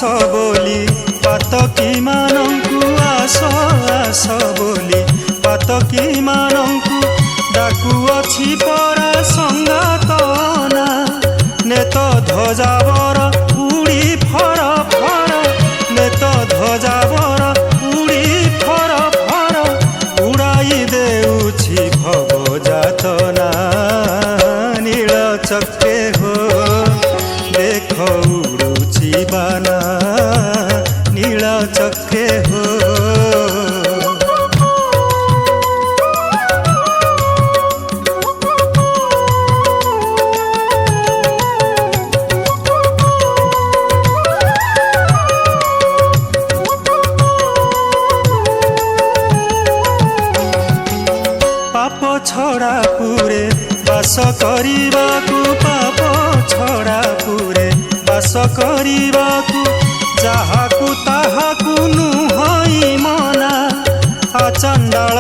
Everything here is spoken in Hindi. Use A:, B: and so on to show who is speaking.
A: बोली पातकी मानंकु आस आस बोली पातकी मानंकु डाकु अछि परा संगातना नेत ध्वजावर उड़ी फर फर नेत ध्वजावर उड़ी फर फर उड़ाई देउछि भव जातना नील चक्रे हो देख उड़ुछि बाना नील चक्रे हो। छड़ा पुरे बास करिबाकु पाप छड़ा पुरे बास करिबाकु जाहाकु ताहाकु नुहई मना आचंडाल